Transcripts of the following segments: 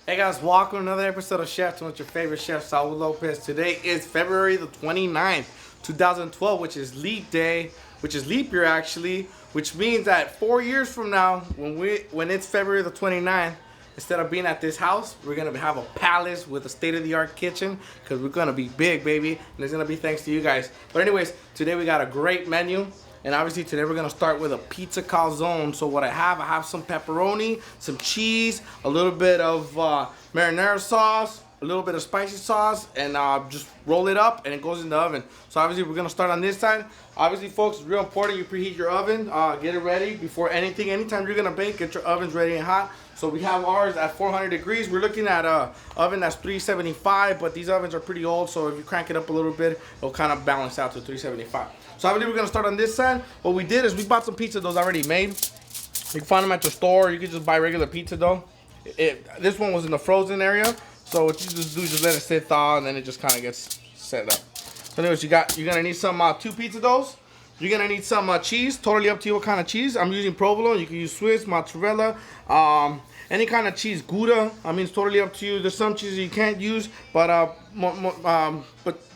Hey guys, welcome to another episode of Chefs with your favorite chef, Saul Lopez. Today is February the 29th, 2012, which is leap day, which is leap year actually, which means that 4 years from now, when it's February the 29th, instead of being at this house, we're gonna have a palace with a state-of-the-art kitchen, because we're gonna be big, baby, and it's gonna be thanks to you guys. But anyways, today we got a great menu. And obviously today we're gonna start with a pizza calzone. So what I have some pepperoni, some cheese, a little bit of marinara sauce, a little bit of spicy sauce, and just roll it up and it goes in the oven. So obviously we're gonna start on this side. Obviously folks, it's real important you preheat your oven, get it ready before anything. Anytime you're gonna bake, get your ovens ready and hot. So we have ours at 400 degrees. We're looking at a oven that's 375, but these ovens are pretty old, so if you crank it up a little bit, it'll kind of balance out to 375. So obviously we're gonna start on this side. What we did is we bought some pizza doughs already made. You can find them at the store. You can just buy regular pizza dough. This one was in the frozen area, so what you just do is just let it sit thaw, and then it just kind of gets set up. So anyways, you're gonna need some 2 pizza doughs. You're gonna need some cheese. Totally up to you what kind of cheese. I'm using provolone. You can use Swiss, mozzarella, any kind of cheese, Gouda. I mean, it's totally up to you. There's some cheeses you can't use, but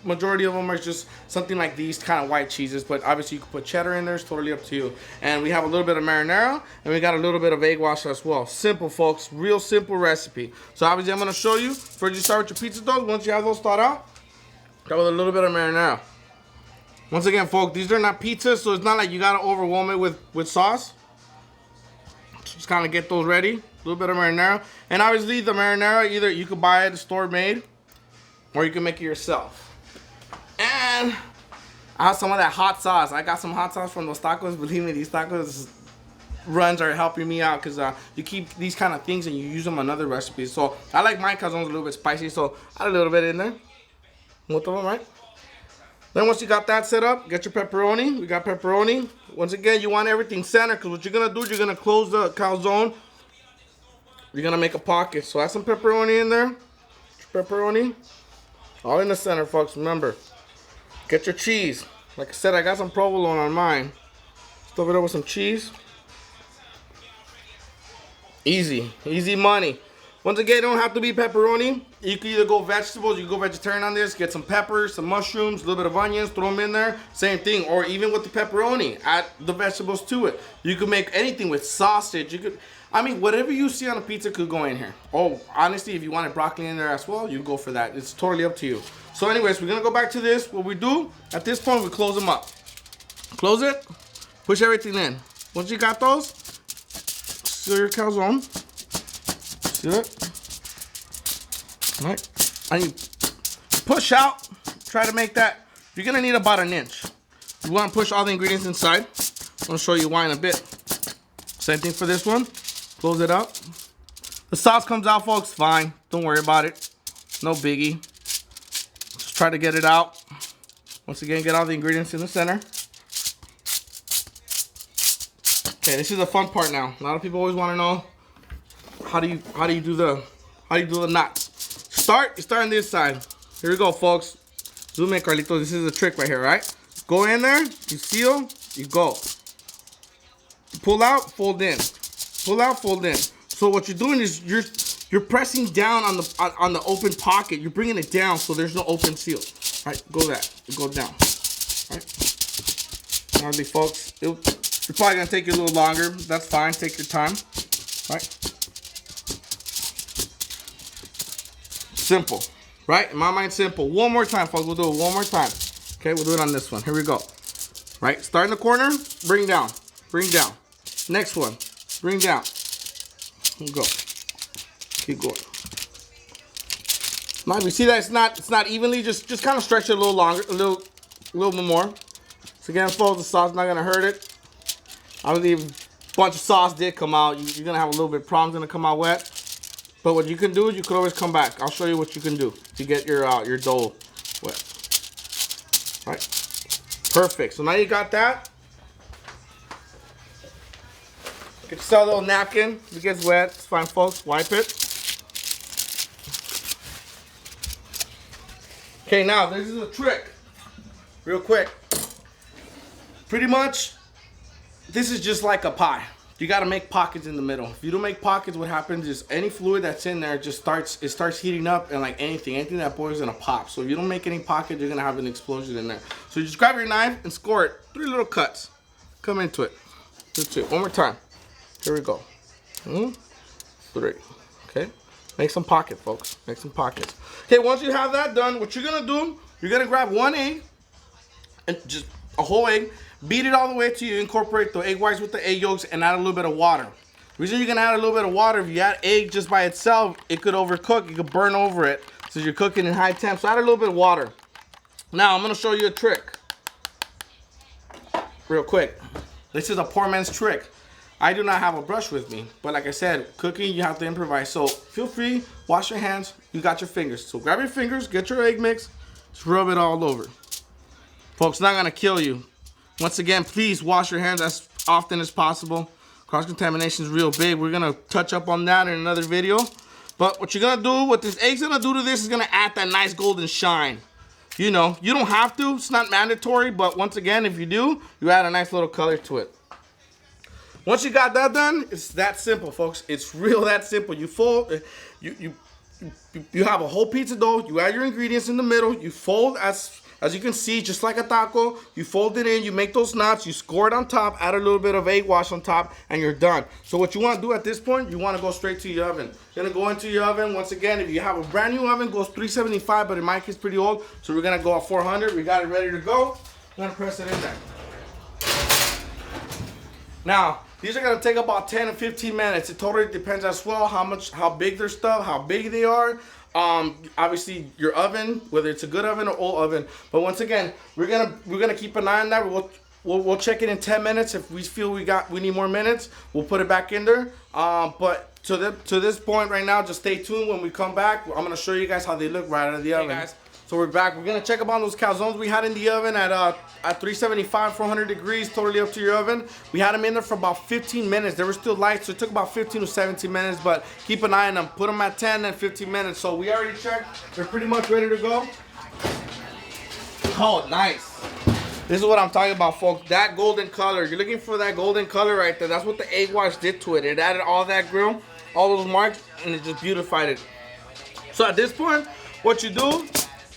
majority of them are just something like these kind of white cheeses. But obviously, you can put cheddar in there. It's totally up to you. And we have a little bit of marinara, and we got a little bit of egg wash as well. Simple, folks. Real simple recipe. So obviously, I'm gonna show you. First, you start with your pizza doughs. Once you have those thawed out, start with a little bit of marinara. Once again, folks, these are not pizzas, so it's not like you gotta overwhelm it with sauce. Just kind of get those ready. A little bit of marinara. And obviously, the marinara, either you could buy it store made, or you can make it yourself. And I have some of that hot sauce. I got some hot sauce from those tacos. Believe me, these tacos runs are helping me out, because you keep these kind of things and you use them on other recipes. So I like my calzones a little bit spicy, so add a little bit in there. Both of them, right? Then once you got that set up, get your pepperoni. We got pepperoni. Once again, you want everything centered, because what you're going to do is you're going to close the calzone. You're going to make a pocket. So add some pepperoni in there. Pepperoni. All in the center, folks. Remember, get your cheese. Like I said, I got some provolone on mine. Stuff it up with some cheese. Easy. Easy money. Once again, it don't have to be pepperoni. You can either go vegetables, you can go vegetarian on this, get some peppers, some mushrooms, a little bit of onions, throw them in there. Same thing. Or even with the pepperoni, add the vegetables to it. You can make anything with sausage. You could, I mean, whatever you see on a pizza could go in here. Oh, honestly, if you wanted broccoli in there as well, you go for that. It's totally up to you. So anyways, we're gonna go back to this. What we do, at this point, we close them up. Close it, push everything in. Once you got those, seal your calzone. See that? All right. And you push out. Try to make that. You're gonna need about 1 inch. You want to push all the ingredients inside. I'm gonna show you why in a bit. Same thing for this one. Close it up. The sauce comes out, folks. Fine. Don't worry about it. No biggie. Just try to get it out. Once again, get all the ingredients in the center. Okay, this is the fun part now. A lot of people always want to know. How do you do the knots? You start on this side. Here we go, folks. Zoom in, Carlitos. This is a trick right here, right? Go in there, you seal, you go. You pull out, fold in. Pull out, fold in. So what you're doing is you're pressing down on the open pocket. You're bringing it down so there's no open seal. All right, go that. Go down. All right. Hardly, folks. It's probably gonna take you a little longer. That's fine. Take your time. All right. Simple, right? In my mind, simple. One more time, folks. We'll do it one more time. Okay, we'll do it on this one. Here we go. Right, start in the corner, bring down, bring down. Next one, bring down. Go. Keep going. Now, if you see that it's not evenly, just kind of stretch it a little longer, a little bit more. So again, folks, the sauce is not gonna hurt it. I believe a bunch of sauce did come out. You're gonna have a little bit of problems gonna come out wet. But what you can do is you can always come back. I'll show you what you can do to get your dough wet. All right, perfect. So now you got that. Get yourself a little napkin. If it gets wet, it's fine, folks. Wipe it. Okay, now this is a trick. Real quick. Pretty much, this is just like a pie. you gotta make pockets in the middle. If you don't make pockets, what happens is any fluid that's in there just starts heating up, and like anything that boils gonna pop. So if you don't make any pockets, you're gonna have an explosion in there. So you just grab your knife and score it. 3 little cuts. Come into it. 2. One more time. Here we go. 3. Okay. Make some pocket, folks. Make some pockets. Okay, once you have that done, what you're gonna do, you're gonna grab 1 egg, and just a whole egg, beat it all the way till you incorporate the egg whites with the egg yolks and add a little bit of water. The reason you're gonna add a little bit of water, if you add egg just by itself, it could overcook, it could burn over it, since you're cooking in high temp. So add a little bit of water. Now I'm gonna show you a trick, real quick. This is a poor man's trick. I do not have a brush with me, but like I said, cooking, you have to improvise. So feel free, wash your hands, you got your fingers. So grab your fingers, get your egg mix, just rub it all over. Folks, not gonna kill you. Once again, please wash your hands as often as possible. Cross-contamination is real big. We're gonna touch up on that in another video. But what you're gonna do, what this egg's gonna do to this is gonna add that nice golden shine. You know, you don't have to, it's not mandatory, but once again, if you do, you add a nice little color to it. Once you got that done, it's that simple, folks. It's real that simple. You fold, you have a whole pizza dough, you add your ingredients in the middle, you fold as you can see, just like a taco, you fold it in, you make those knots, you score it on top, add a little bit of egg wash on top, and you're done. So what you want to do at this point, you want to go straight to your oven. You're going to go into your oven. Once again, if you have a brand new oven, goes 375, but in my case, pretty old. So we're going to go at 400. We got it ready to go. I'm going to press it in there. Now, these are going to take about 10 to 15 minutes. It totally depends as well how big their stuff, how big they are. Obviously your oven, whether it's a good oven or old oven. But once again, we're gonna keep an eye on that. We'll check it in 10 minutes. If we feel we need more minutes, we'll put it back in there. But to this point right now, just stay tuned. When we come back, I'm gonna show you guys how they look right out of the oven. Guys. So we're back. We're gonna check up on those calzones we had in the oven at 375, 400 degrees, totally up to your oven. We had them in there for about 15 minutes. They were still light, so it took about 15 to 17 minutes, but keep an eye on them. Put them at 10 and 15 minutes. So we already checked. They're pretty much ready to go. Oh, nice. This is what I'm talking about, folks. That golden color. You're looking for that golden color right there. That's what the egg wash did to it. It added all that grill, all those marks, and it just beautified it. So at this point, what you do,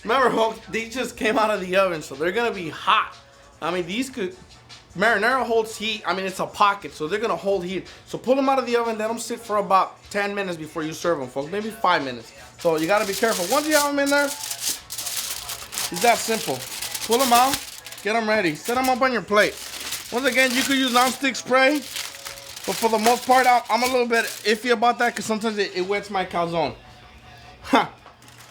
remember, folks, these just came out of the oven, so they're gonna be hot. I mean, marinara holds heat. I mean, it's a pocket, so they're gonna hold heat. So pull them out of the oven, let them sit for about 10 minutes before you serve them, folks. Maybe 5 minutes. So you gotta be careful. Once you have them in there, it's that simple. Pull them out, get them ready. Set them up on your plate. Once again, you could use non-stick spray, but for the most part, I'm a little bit iffy about that because sometimes it wets my calzone. Ha,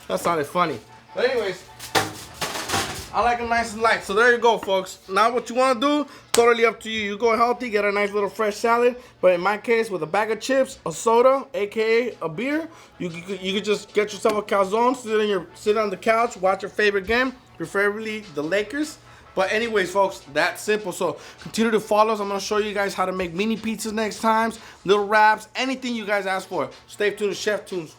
that sounded funny. But anyways, I like them nice and light. So there you go, folks. Now what you want to do, totally up to you. You go healthy, get a nice little fresh salad. But in my case, with a bag of chips, a soda, aka a beer, you could just get yourself a calzone, sit on the couch, watch your favorite game, preferably the Lakers. But anyways, folks, that's simple. So continue to follow us. I'm going to show you guys how to make mini pizzas next time, little wraps, anything you guys ask for. Stay tuned to Chef Tunes.